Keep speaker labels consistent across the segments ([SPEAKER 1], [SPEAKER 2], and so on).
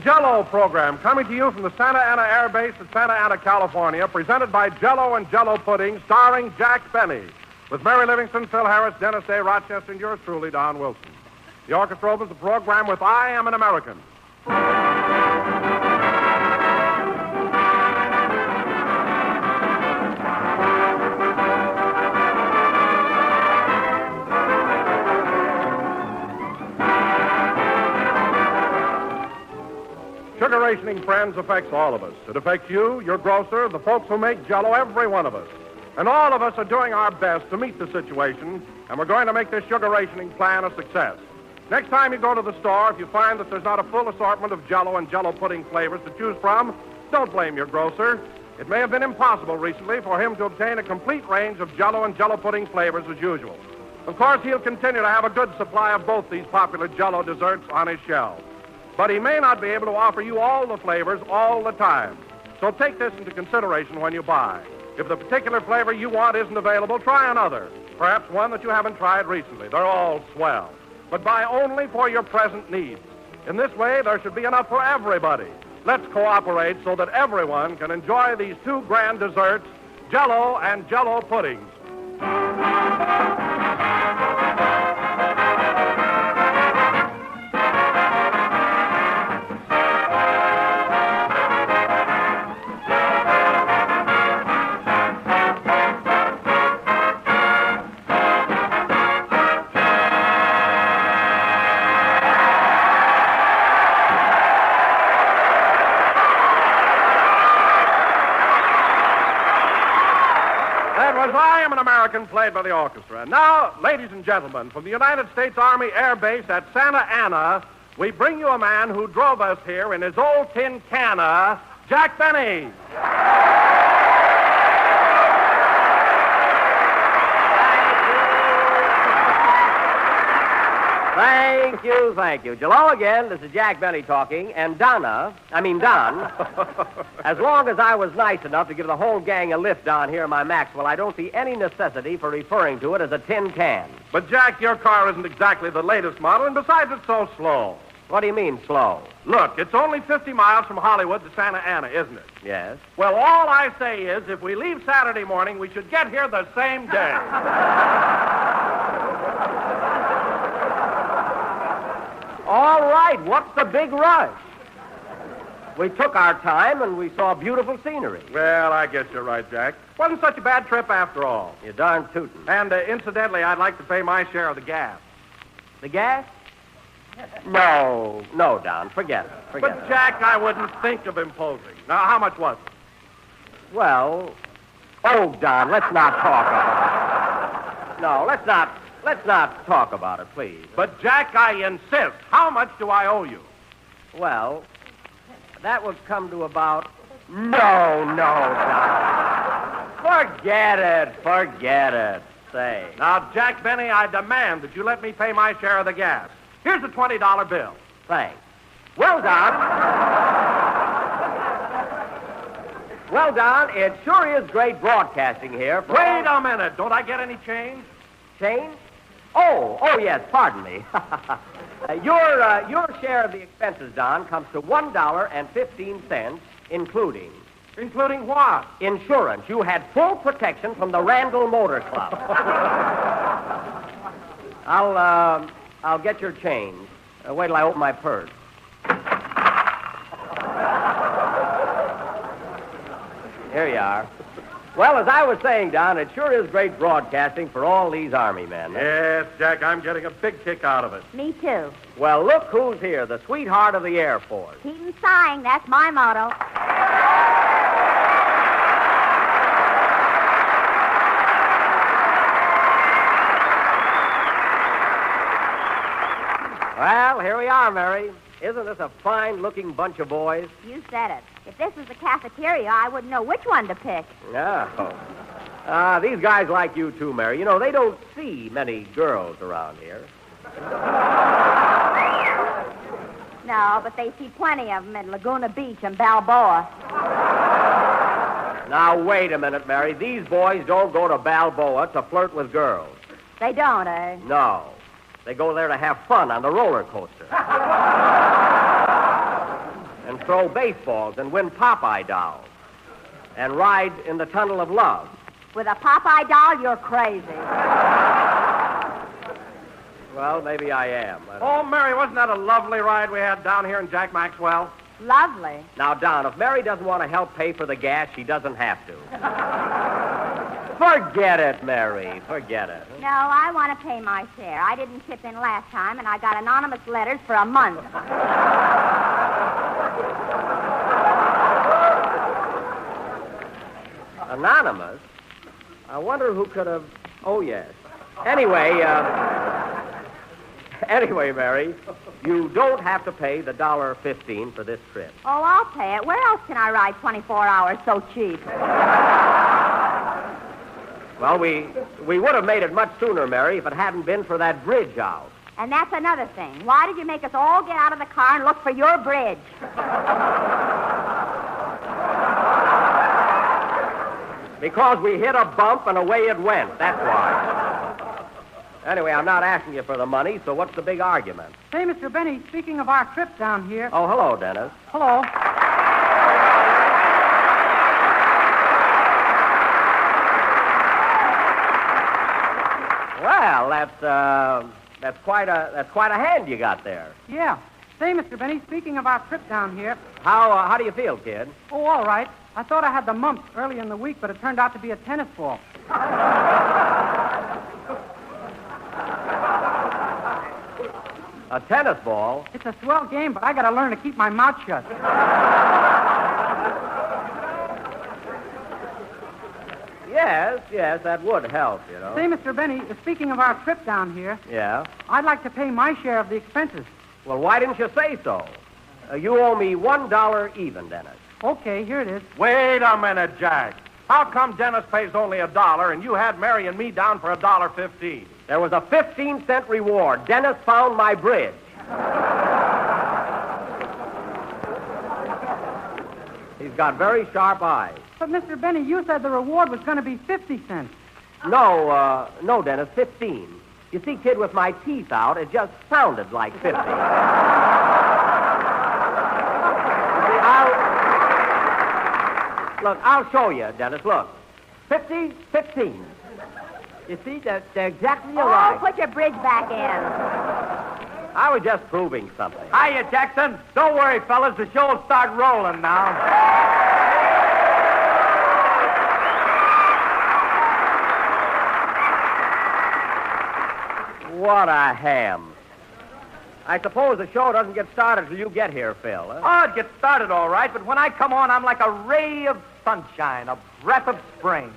[SPEAKER 1] Jell-O program, coming to you from the Santa Ana Air Base at Santa Ana, California, presented by Jell-O and Jell-O Pudding, starring Jack Benny, with Mary Livingston, Phil Harris, Dennis A. Rochester, and yours truly, Don Wilson. The orchestra opens the program with I Am an American. Sugar rationing, friends, affects all of us. It affects you, your grocer, the folks who make Jell-O, every one of us. And all of us are doing our best to meet the situation, and we're going to make this sugar rationing plan a success. Next time you go to the store, if you find that there's not a full assortment of Jell-O and Jell-O pudding flavors to choose from, don't blame your grocer. It may have been impossible recently for him to obtain a complete range of Jell-O and Jell-O pudding flavors as usual. Of course, he'll continue to have a good supply of both these popular Jell-O desserts on his shelves. But he may not be able to offer you all the flavors all the time. So take this into consideration when you buy. If the particular flavor you want isn't available, try another. Perhaps one that you haven't tried recently. They're all swell. But buy only for your present needs. In this way, there should be enough for everybody. Let's cooperate so that everyone can enjoy these two grand desserts, Jell-O and Jell-O puddings. I Am an American, played by the orchestra. And now, ladies and gentlemen, from the United States Army Air Base at Santa Ana, we bring you a man who drove us here in his old tin canna, Jack Benny.
[SPEAKER 2] Thank you. Hello again. This is Jack Benny talking. And Don, as long as I was nice enough to give the whole gang a lift down here in my Maxwell, I don't see any necessity for referring to it as a tin can.
[SPEAKER 1] But, Jack, your car isn't exactly the latest model, and besides, it's so slow.
[SPEAKER 2] What do you mean, slow?
[SPEAKER 1] Look, it's only 50 miles from Hollywood to Santa Ana, isn't it?
[SPEAKER 2] Yes.
[SPEAKER 1] Well, all I say is, if we leave Saturday morning, we should get here the same day.
[SPEAKER 2] All right, what's the big rush? We took our time and we saw beautiful scenery.
[SPEAKER 1] Well, I guess you're right, Jack. Wasn't such a bad trip after all.
[SPEAKER 2] You're darn tootin'.
[SPEAKER 1] And incidentally, I'd like to pay my share of the gas.
[SPEAKER 2] The gas? No, Don, forget it.
[SPEAKER 1] But, Jack, I wouldn't think of imposing. Now, how much was it?
[SPEAKER 2] Well, Don, let's not talk about it. No, let's not talk about it, please.
[SPEAKER 1] But, Jack, I insist. How much do I owe you?
[SPEAKER 2] Well, that would come to about... No, Don. Forget it. Say.
[SPEAKER 1] Now, Jack Benny, I demand that you let me pay my share of the gas. Here's a $20 bill.
[SPEAKER 2] Thanks. Well, Don, it sure is great broadcasting here.
[SPEAKER 1] Wait a minute. Don't I get any change?
[SPEAKER 2] Change? Oh, yes, pardon me. Your share of the expenses, Don, comes to $1.15, including...
[SPEAKER 1] Including what?
[SPEAKER 2] Insurance. You had full protection from the Randall Motor Club. I'll get your change. Wait till I open my purse. Here you are. Well, as I was saying, Don, it sure is great broadcasting for all these Army men.
[SPEAKER 1] Yes, Jack, I'm getting a big kick out of it.
[SPEAKER 3] Me too.
[SPEAKER 2] Well, look who's here, the sweetheart of the Air Force.
[SPEAKER 3] Keep 'em sighing, that's my motto.
[SPEAKER 2] Well, here we are, Mary. Isn't this a fine-looking bunch of boys?
[SPEAKER 3] You said it. If this was the cafeteria, I wouldn't know which one to pick.
[SPEAKER 2] No. These guys like you, too, Mary. You know, they don't see many girls around here.
[SPEAKER 3] No, but they see plenty of them in Laguna Beach and Balboa.
[SPEAKER 2] Now, wait a minute, Mary. These boys don't go to Balboa to flirt with girls.
[SPEAKER 3] They don't, eh?
[SPEAKER 2] No. They go there to have fun on the roller coaster. and throw baseballs and win Popeye dolls and ride in the tunnel of love.
[SPEAKER 3] With a Popeye doll, you're crazy.
[SPEAKER 2] Well, maybe I am.
[SPEAKER 1] Oh, Mary, wasn't that a lovely ride we had down here in Jack Maxwell?
[SPEAKER 3] Lovely.
[SPEAKER 2] Now, Don, if Mary doesn't want to help pay for the gas, she doesn't have to. Forget it, Mary. Forget it.
[SPEAKER 3] No, I want to pay my share. I didn't chip in last time, and I got anonymous letters for a month.
[SPEAKER 2] Anonymous? I wonder who could have... Oh, yes. Anyway, Mary, you don't have to pay the $1.15 for this trip.
[SPEAKER 3] Oh, I'll pay it. Where else can I ride 24 hours so cheap?
[SPEAKER 2] Well, we would have made it much sooner, Mary, if it hadn't been for that bridge out.
[SPEAKER 3] And that's another thing. Why did you make us all get out of the car and look for your bridge?
[SPEAKER 2] Because we hit a bump and away it went. That's why. Anyway, I'm not asking you for the money, so what's the big argument?
[SPEAKER 4] Say, Mr. Benny, speaking of our trip down here...
[SPEAKER 2] Oh, hello, Dennis.
[SPEAKER 4] Hello.
[SPEAKER 2] Well, that's quite a hand you got there.
[SPEAKER 4] Yeah. Say, Mr. Benny, speaking of our trip down here...
[SPEAKER 2] How do you feel, kid?
[SPEAKER 4] Oh, all right. I thought I had the mumps early in the week, but it turned out to be a tennis ball.
[SPEAKER 2] A tennis ball?
[SPEAKER 4] It's a swell game, but I got to learn to keep my mouth shut.
[SPEAKER 2] Yes, that would help, you know.
[SPEAKER 4] Say, Mr. Benny, speaking of our trip down here...
[SPEAKER 2] Yeah?
[SPEAKER 4] I'd like to pay my share of the expenses.
[SPEAKER 2] Well, why didn't you say so? You owe me $1 even, Dennis.
[SPEAKER 4] Okay, here it is.
[SPEAKER 1] Wait a minute, Jack. How come Dennis pays only $1 and you had Mary and me down for $1.15?
[SPEAKER 2] There was a 15-cent reward. Dennis found my bridge. He's got very sharp eyes.
[SPEAKER 4] But, Mr. Benny, you said the reward was going to be 50 cents.
[SPEAKER 2] No, Dennis, 15. You see, kid, with my teeth out, it just sounded like 50. I'll show you, Dennis. Look. 50, 15. You see, they're exactly alike.
[SPEAKER 3] Oh, put your bridge back in.
[SPEAKER 2] I was just proving something.
[SPEAKER 1] Hiya, Jackson. Don't worry, fellas. The show'll start rolling now.
[SPEAKER 2] What a ham. I suppose the show doesn't get started till you get here, Phil. Huh?
[SPEAKER 1] Oh, it gets started all right, but when I come on, I'm like a ray of sunshine, a breath of spring.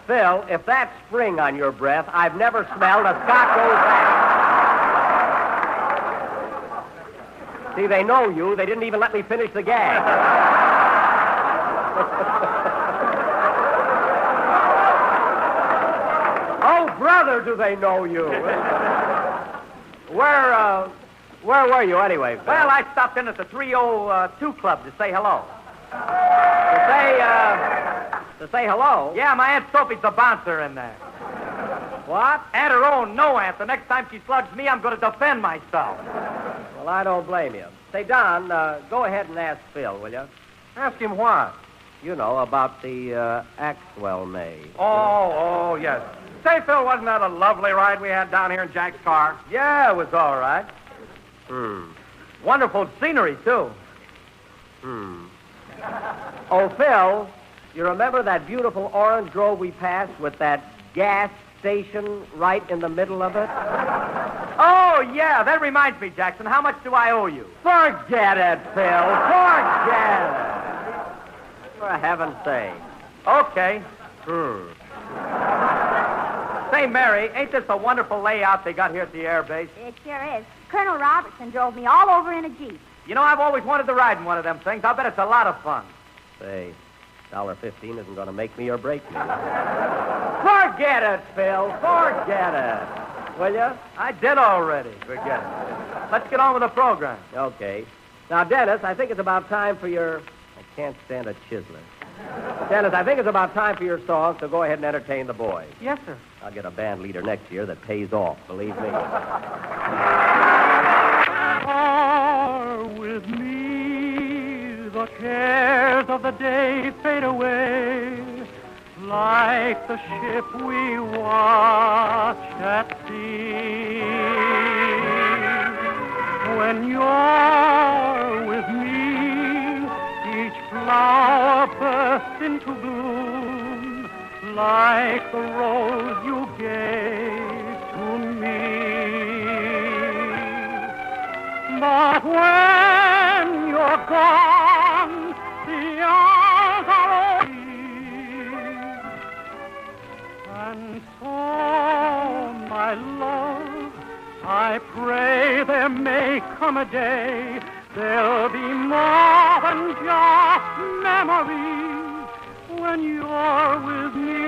[SPEAKER 2] Phil, if that's spring on your breath, I've never smelled a Scotch old fashioned. See, they know you. They didn't even let me finish the gag. Oh, brother, do they know you? Where were you anyway, Phil?
[SPEAKER 1] Well, I stopped in at the 302 Club to say hello.
[SPEAKER 2] To say hello?
[SPEAKER 1] Yeah, my Aunt Sophie's the bouncer in there.
[SPEAKER 2] What?
[SPEAKER 1] Aunt her own, no, Aunt. The next time she slugs me, I'm going to defend myself.
[SPEAKER 2] Well, I don't blame you. Say, Don, go ahead and ask Phil, will you?
[SPEAKER 1] Ask him what?
[SPEAKER 2] You know, about the Axwell maid.
[SPEAKER 1] Oh, yes. Say, Phil, wasn't that a lovely ride we had down here in Jack's car?
[SPEAKER 2] Yeah, it was all right.
[SPEAKER 1] Wonderful scenery, too.
[SPEAKER 2] Oh, Phil, you remember that beautiful orange grove we passed with that gas station right in the middle of it?
[SPEAKER 1] Oh, yeah, that reminds me, Jackson. How much do I owe you?
[SPEAKER 2] Forget it, Phil. Forget it. For heaven's sake.
[SPEAKER 1] Okay. Say, Mary, ain't this a wonderful layout they got here at the air base?
[SPEAKER 3] It sure is. Colonel Robertson drove me all over in a Jeep.
[SPEAKER 1] You know, I've always wanted to ride in one of them things. I'll bet it's a lot of fun.
[SPEAKER 2] Say, $1.15 isn't going to make me or break me. Forget it, Phil. Forget it. Will you?
[SPEAKER 1] I did already. Forget it. Let's get on with the program.
[SPEAKER 2] Okay. Now, Dennis, I think it's about time for your... I can't stand a chiseler. Dennis, I think it's about time for your song, so go ahead and entertain the boys.
[SPEAKER 4] Yes, sir.
[SPEAKER 2] I'll get a band leader next year that pays off, believe me.
[SPEAKER 5] Far will with me, the cares of the day fade away, like the ship we watch at sea. When you're with me, each flower bursts into bloom, like the rose you gave to me. But when you're gone, the hours are over. And so, my love, I pray there may come a day there'll be more than just memories when you're with me.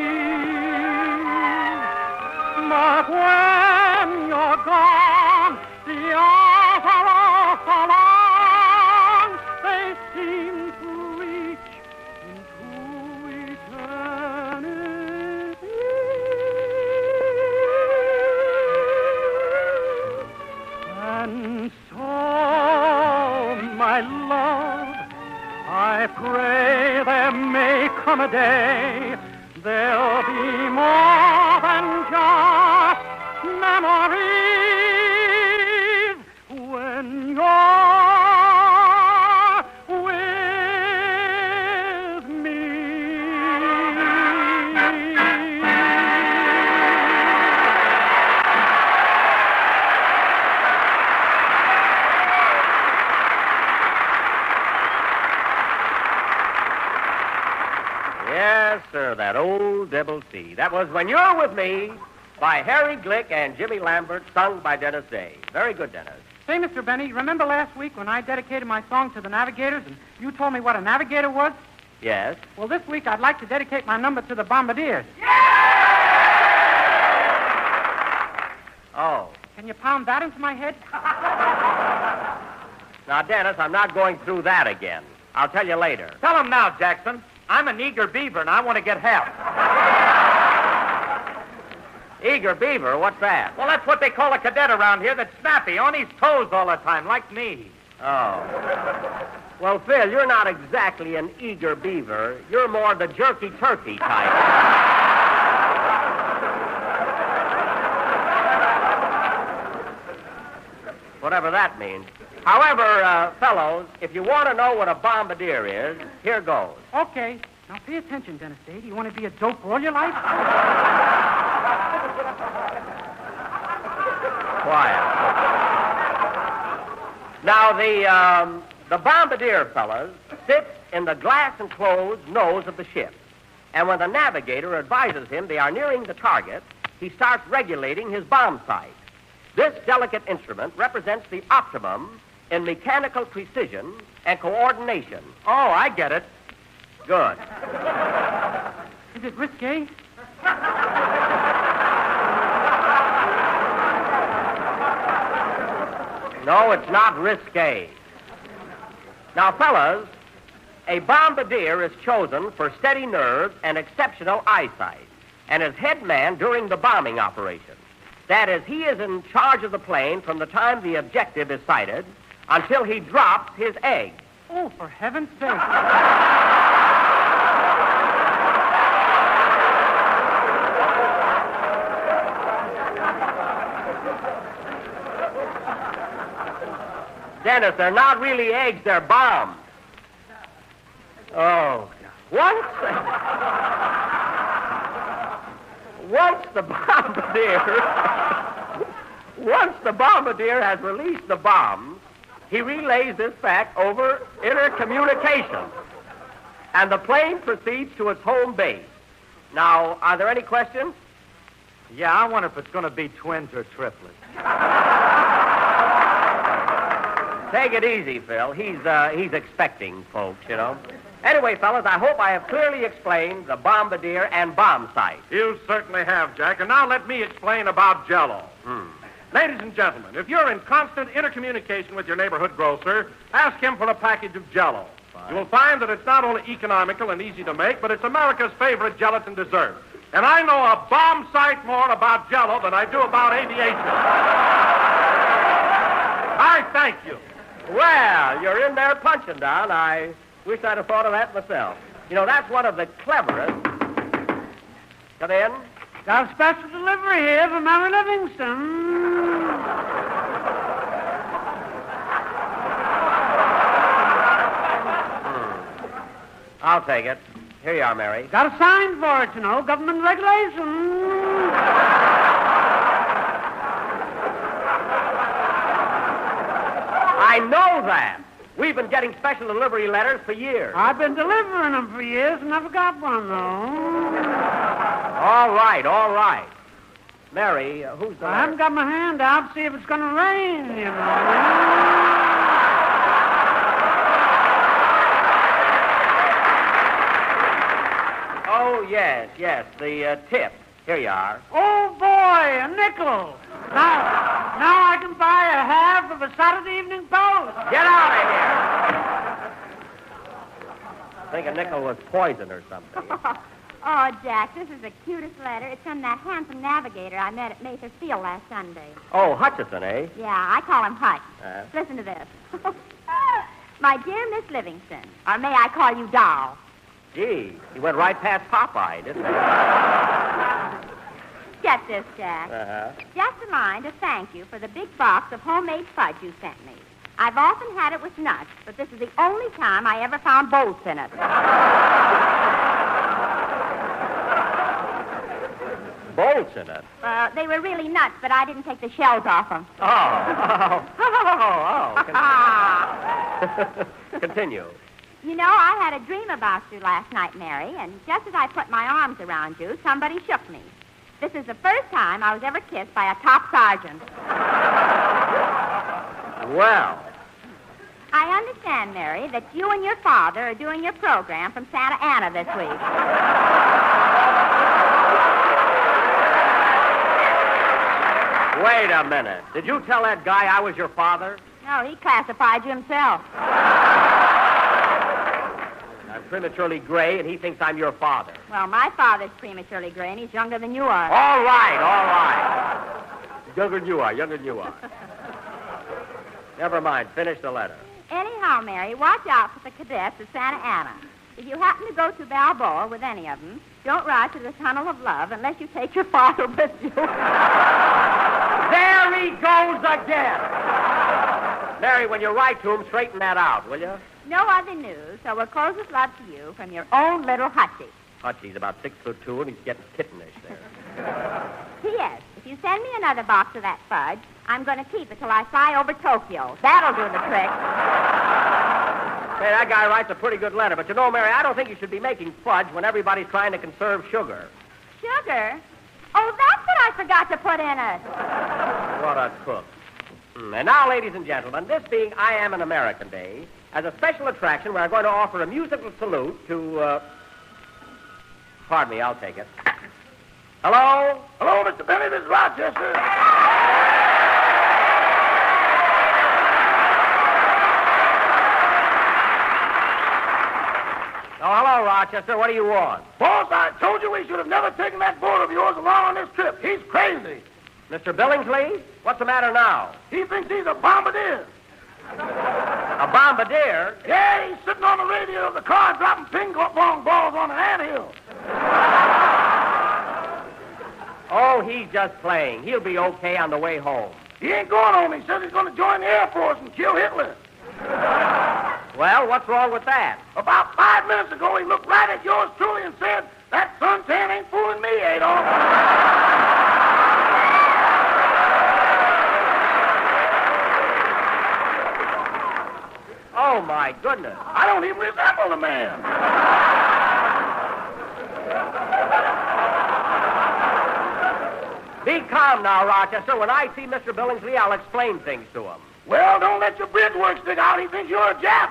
[SPEAKER 5] But when you're gone, the hours are all so long, they seem to reach into eternity. And so, my love, I pray there may come a day there'll be more than just memories when you're with me.
[SPEAKER 2] Yes, sir, that old double C. That was When You're With Me by Harry Glick and Jimmy Lambert, sung by Dennis Day. Very good, Dennis.
[SPEAKER 4] Say, Mr. Benny, remember last week when I dedicated my song to the Navigators and you told me what a navigator was?
[SPEAKER 2] Yes?
[SPEAKER 4] Well, this week I'd like to dedicate my number to the Bombardiers.
[SPEAKER 2] Oh.
[SPEAKER 4] Can you pound that into my head?
[SPEAKER 2] Now, Dennis, I'm not going through that again. I'll tell you later.
[SPEAKER 6] Tell him now, Jackson. I'm an eager beaver, and I want to get help.
[SPEAKER 2] Eager Beaver, what's that?
[SPEAKER 6] Well, that's what they call a cadet around here that's snappy, on his toes all the time, like me.
[SPEAKER 2] Oh. Well, Phil, you're not exactly an eager beaver. You're more the jerky turkey type. Whatever that means. However, fellows, if you want to know what a bombardier is, here goes.
[SPEAKER 4] Okay. Now, pay attention, Dennis Day. Do you want to be a dope all your life?
[SPEAKER 2] Quiet. Now, the bombardier, fellas, sits in the glass-enclosed nose of the ship. And when the navigator advises him they are nearing the target, he starts regulating his bomb sight. This delicate instrument represents the optimum in mechanical precision and coordination.
[SPEAKER 6] Oh, I get it.
[SPEAKER 2] Good.
[SPEAKER 4] Is it risque?
[SPEAKER 2] No, it's not risque. Now, fellas, a bombardier is chosen for steady nerves and exceptional eyesight, and is head man during the bombing operation. That is, he is in charge of the plane from the time the objective is sighted until he drops his egg.
[SPEAKER 4] Oh, for heaven's sake.
[SPEAKER 2] Dennis, they're not really eggs, they're bombs. Oh, once the bombardier has released the bombs, he relays this fact over intercommunication, and the plane proceeds to its home base. Now, are there any questions?
[SPEAKER 6] Yeah, I wonder if it's going to be twins or triplets.
[SPEAKER 2] Take it easy, Phil. He's expecting folks, you know. Anyway, fellas, I hope I have clearly explained the bombardier and bomb sight.
[SPEAKER 1] You certainly have, Jack. And now let me explain about Jell-O. Ladies and gentlemen, if you're in constant intercommunication with your neighborhood grocer, ask him for a package of Jell-O. You will find that it's not only economical and easy to make, but it's America's favorite gelatin dessert. And I know a bomb sight more about Jell-O than I do about aviation. I thank you.
[SPEAKER 2] Well, you're in there punching down. I wish I'd have thought of that myself. You know, that's one of the cleverest. Come in.
[SPEAKER 5] Got a special delivery here from Mary Livingston.
[SPEAKER 2] I'll take it. Here you are, Mary.
[SPEAKER 5] Got a sign for it, you know, government regulation.
[SPEAKER 2] I know that. We've been getting special delivery letters for years.
[SPEAKER 5] I've been delivering them for years and never got one, though.
[SPEAKER 2] All right, all right. Mary, who's the
[SPEAKER 5] I haven't got my hand out to see if it's going to rain, you know.
[SPEAKER 2] Oh, yes, the tip. Here you are.
[SPEAKER 5] Oh, boy, a nickel. Now I can buy a half of a Saturday Evening Post.
[SPEAKER 2] Get out of here. I think a nickel was poison or something.
[SPEAKER 3] Oh, Jack, this is the cutest letter. It's from that handsome navigator I met at Mather's Field last Sunday.
[SPEAKER 2] Oh, Hutchison, eh?
[SPEAKER 3] Yeah, I call him Hutch. Listen to this. My dear Miss Livingston, or may I call you Doll?
[SPEAKER 2] Gee, he went right past Popeye, didn't he?
[SPEAKER 3] Get this, Jack. Just a line to thank you for the big box of homemade fudge you sent me. I've often had it with nuts, but this is the only time I ever found bolts in it.
[SPEAKER 2] Bolts in it?
[SPEAKER 3] They were really nuts, but I didn't take the shells off them.
[SPEAKER 2] Oh. Continue.
[SPEAKER 3] You know, I had a dream about you last night, Mary, and just as I put my arms around you, somebody shook me. This is the first time I was ever kissed by a top sergeant.
[SPEAKER 2] Well.
[SPEAKER 3] I understand, Mary, that you and your father are doing your program from Santa Ana this week.
[SPEAKER 2] Wait a minute. Did you tell that guy I was your father?
[SPEAKER 3] No, he classified you himself.
[SPEAKER 2] I'm prematurely gray, and he thinks I'm your father.
[SPEAKER 3] Well, my father's prematurely gray, and he's younger than you are.
[SPEAKER 2] All right. Younger than you are. Never mind. Finish the letter.
[SPEAKER 3] Anyhow, Mary, watch out for the cadets at Santa Ana. If you happen to go to Balboa with any of them, don't ride to the Tunnel of Love unless you take your father with you.
[SPEAKER 2] There he goes again. Mary, when you write to him, straighten that out, will you?
[SPEAKER 3] No other news, so we'll close with love to you from your own little Hutchie.
[SPEAKER 2] Hutchie's about 6'2", and he's getting kittenish there.
[SPEAKER 3] P.S. If you send me another box of that fudge, I'm going to keep it till I fly over Tokyo. That'll do the trick.
[SPEAKER 2] Hey, that guy writes a pretty good letter, but you know, Mary, I don't think you should be making fudge when everybody's trying to conserve sugar.
[SPEAKER 3] Sugar? Oh, that's what I forgot to put in it.
[SPEAKER 2] What a cook. And now, ladies and gentlemen, this being I Am an American Day, as a special attraction, we're going to offer a musical salute to, Pardon me, I'll take it. Hello?
[SPEAKER 1] Hello, Mr. Benny. This is Rochester.
[SPEAKER 2] Oh, hello, Rochester. What do you want?
[SPEAKER 1] Boss, I told you we should have never taken that boat of yours along on this trip. He's crazy.
[SPEAKER 2] Mr. Billingsley? What's the matter now?
[SPEAKER 1] He thinks he's a bombardier.
[SPEAKER 2] A bombardier?
[SPEAKER 1] Yeah, he's sitting on the radio of the car dropping ping-pong balls on an anthill.
[SPEAKER 2] Oh, he's just playing. He'll be okay on the way home.
[SPEAKER 1] He ain't going home. He says he's going to join the Air Force and kill Hitler.
[SPEAKER 2] Well, what's wrong with that?
[SPEAKER 1] About 5 minutes ago, he looked right at yours truly and said, "That suntan ain't fooling me, Adolf."
[SPEAKER 2] Oh, my goodness.
[SPEAKER 1] I don't even resemble the man.
[SPEAKER 2] Be calm now, Rochester. When I see Mr. Billingsley, I'll explain things to him.
[SPEAKER 1] Well, don't let your bridge work stick out. He thinks you're a Jap.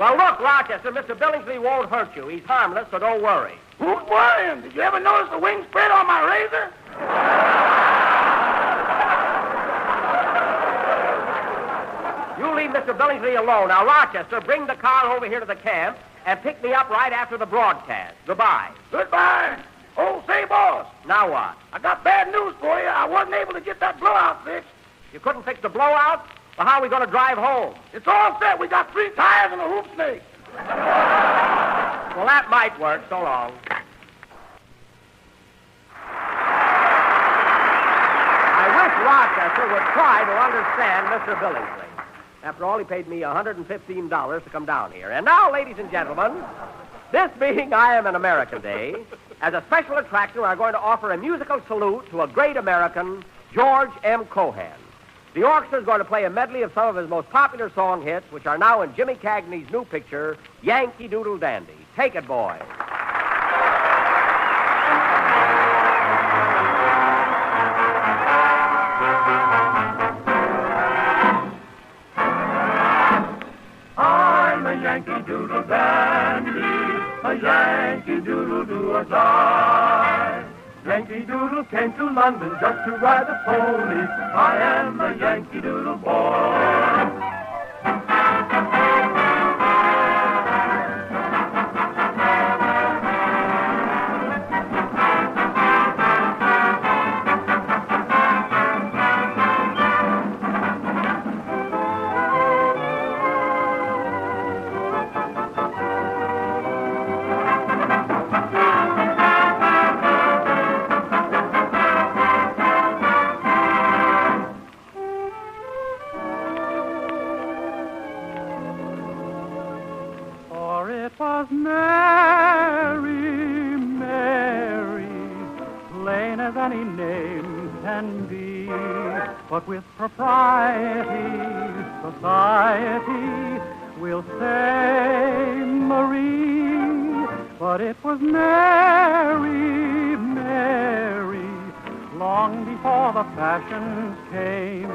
[SPEAKER 2] Well, look, Rochester, Mr. Billingsley won't hurt you. He's harmless, so don't worry.
[SPEAKER 1] Who's worrying? Did you ever notice the wing spread on my razor?
[SPEAKER 2] You leave Mr. Billingsley alone. Now, Rochester, bring the car over here to the camp and pick me up right after the broadcast. Goodbye.
[SPEAKER 1] Goodbye. Oh,
[SPEAKER 5] Oh, say, boss,
[SPEAKER 2] Now what?
[SPEAKER 5] I got bad news for you. I wasn't able to get that blowout fixed.
[SPEAKER 2] You couldn't fix the blowout? Well, how are we going to drive home?
[SPEAKER 5] It's all set. We got 3 tires and a hoop snake.
[SPEAKER 2] Well, that might work. So long. I wish Rochester would try to understand Mr. Billingsley. After all, he paid me $115 to come down here. And now, ladies and gentlemen, this being I Am an American Day, as a special attraction, we're going to offer a musical salute to a great American, George M. Cohan. The orchestra is going to play a medley of some of his most popular song hits, which are now in Jimmy Cagney's new picture, Yankee Doodle Dandy. Take it, boys.
[SPEAKER 1] I'm a Yankee Doodle Dandy, a Yankee Doodle do or die. Yankee Doodle came to London just to ride the pony. I am a Yankee Doodle boy.
[SPEAKER 4] It was Mary, Mary, plain as any name can be, but with propriety, society, we'll say Marie. But it was Mary, Mary, long before the fashions came,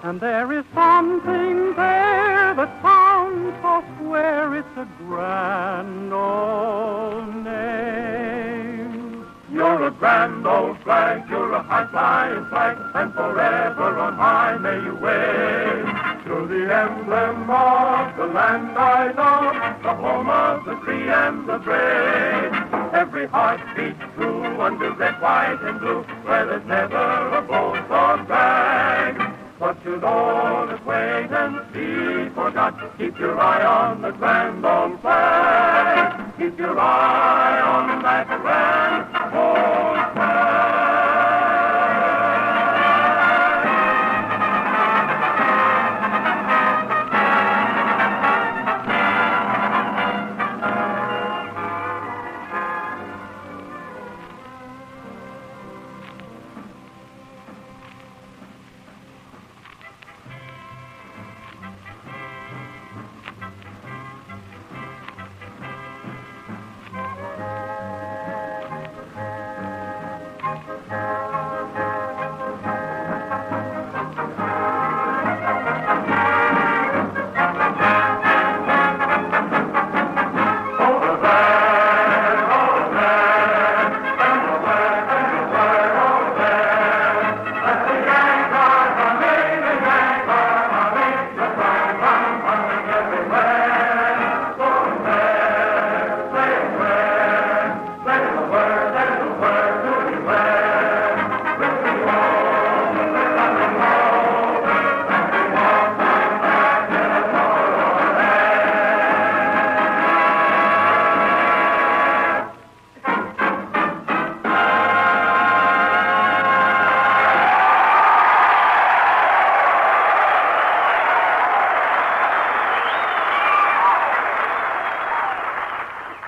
[SPEAKER 4] and there is something there that sounds so square, it's a grand old name.
[SPEAKER 1] You're a grand old flag, you're a high-flying flag, and forever on high may you wave. You're the emblem of the land I love, the home of the free and the brave. Every heart beats true under red, white, and blue, where there's never a boast or brag. But should old acquaintance be forgot, keep your eye on the grand old flag. Keep your eye on that grand old flag.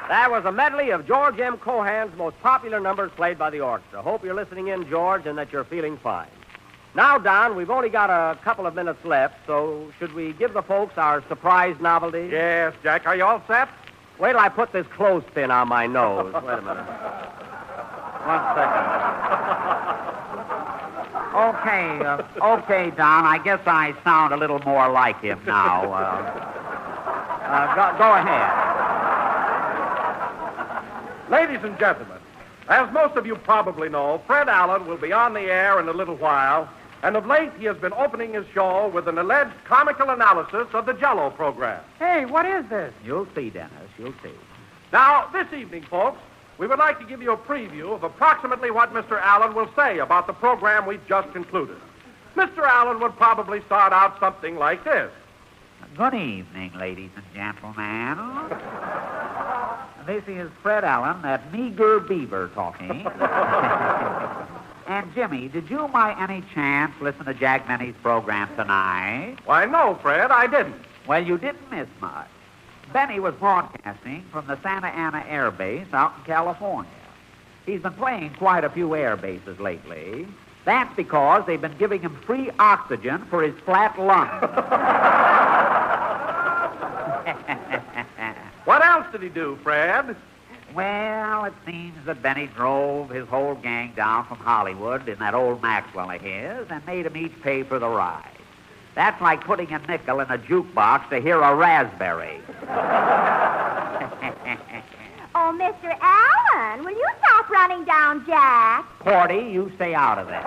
[SPEAKER 2] That was a medley of George M. Cohan's most popular numbers played by the orchestra. Hope you're listening in, George, and that you're feeling fine. Now, Don, we've only got a couple of minutes left, so should we give the folks our surprise novelty?
[SPEAKER 1] Yes, Jack, are you all set?
[SPEAKER 2] Wait till I put this clothespin on my nose. Wait a minute. 1 second.
[SPEAKER 5] Okay, Don. I guess I sound a little more like him now.
[SPEAKER 2] Go ahead.
[SPEAKER 1] Ladies and gentlemen, as most of you probably know, Fred Allen will be on the air in a little while, and of late he has been opening his show with an alleged comical analysis of the Jell-O program.
[SPEAKER 4] Hey, what is this?
[SPEAKER 5] You'll see, Dennis. You'll see.
[SPEAKER 1] Now, this evening, folks, we would like to give you a preview of approximately what Mr. Allen will say about the program we've just concluded. Mr. Allen would probably start out something like this.
[SPEAKER 7] Good evening, ladies and gentlemen. This is Fred Allen, that meager beaver talking. And, Jimmy, did you by any chance listen to Jack Benny's program tonight?
[SPEAKER 1] Why, no, Fred, I didn't.
[SPEAKER 7] Well, you didn't miss much. Benny was broadcasting from the Santa Ana Air Base out in California. He's been playing quite a few air bases lately. That's because they've been giving him free oxygen for his flat lungs.
[SPEAKER 1] What else did he do, Fred?
[SPEAKER 7] Well, it seems that Benny drove his whole gang down from Hollywood in that old Maxwell of his and made them each pay for the ride. That's like putting a nickel in a jukebox to hear a raspberry.
[SPEAKER 3] Oh, Mr. Allen, will you stop running down Jack?
[SPEAKER 7] Porty, you stay out of it.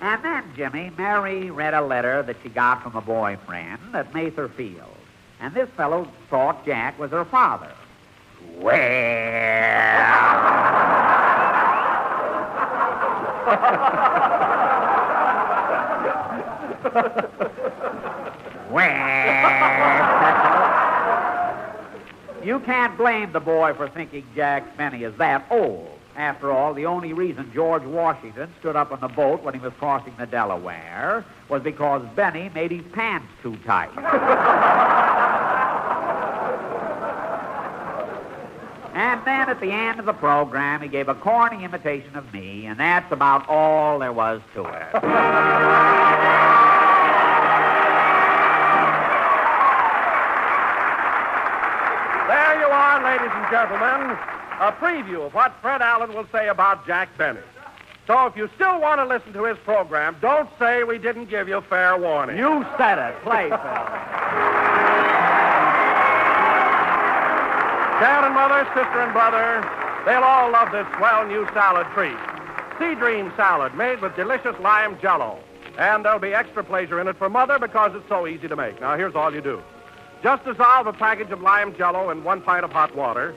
[SPEAKER 7] And then, Jimmy, Mary read a letter that she got from a boyfriend at Mather Field. And this fellow thought Jack was her father. You can't blame the boy for thinking Jack Benny is that old. After all, the only reason George Washington stood up on the boat when he was crossing the Delaware was because Benny made his pants too tight. And then at the end of the program, he gave a corny imitation of me, and that's about all there was to it.
[SPEAKER 1] There you are, ladies and gentlemen, a preview of what Fred Allen will say about Jack Benny. So if you still want to listen to his program, don't say we didn't give you fair warning.
[SPEAKER 7] You said it. Play, Phil.
[SPEAKER 1] Dad and mother, sister and brother, they'll all love this swell new salad treat. Sea Dream salad made with delicious lime jello. And there'll be extra pleasure in it for mother because it's so easy to make. Now, here's all you do. Just dissolve a package of lime jello in 1 pint of hot water.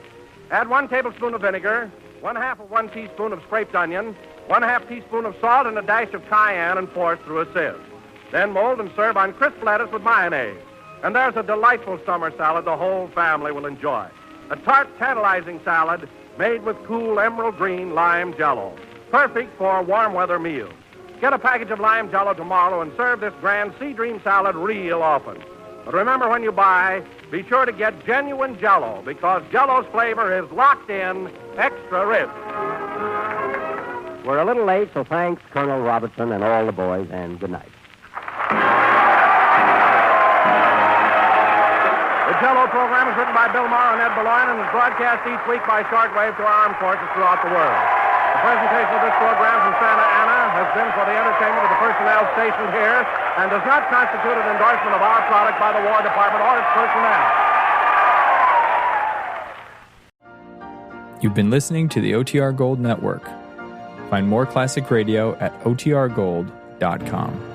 [SPEAKER 1] Add 1 tablespoon of vinegar, 1/2 of 1 teaspoon of scraped onion, 1/2 teaspoon of salt, and a dash of cayenne, and pour it through a sieve. Then mold and serve on crisp lettuce with mayonnaise. And there's a delightful summer salad the whole family will enjoy. A tart, tantalizing salad made with cool emerald green lime jello. Perfect for warm weather meals. Get a package of lime jello tomorrow and serve this grand Sea Dream salad real often. But remember, when you buy, be sure to get genuine jello because jello's flavor is locked in, extra rich.
[SPEAKER 2] We're a little late, so thanks, Colonel Robertson and all the boys, and good night.
[SPEAKER 1] The Jello program is written by Bill Maher and Ed Baloyne and is broadcast each week by shortwave to our armed forces throughout the world. The presentation of this program from Santa Ana has been for the entertainment of the personnel stationed here and does not constitute an endorsement of our product by the War Department or its personnel.
[SPEAKER 8] You've been listening to the OTR Gold Network. Find more classic radio at otrgold.com.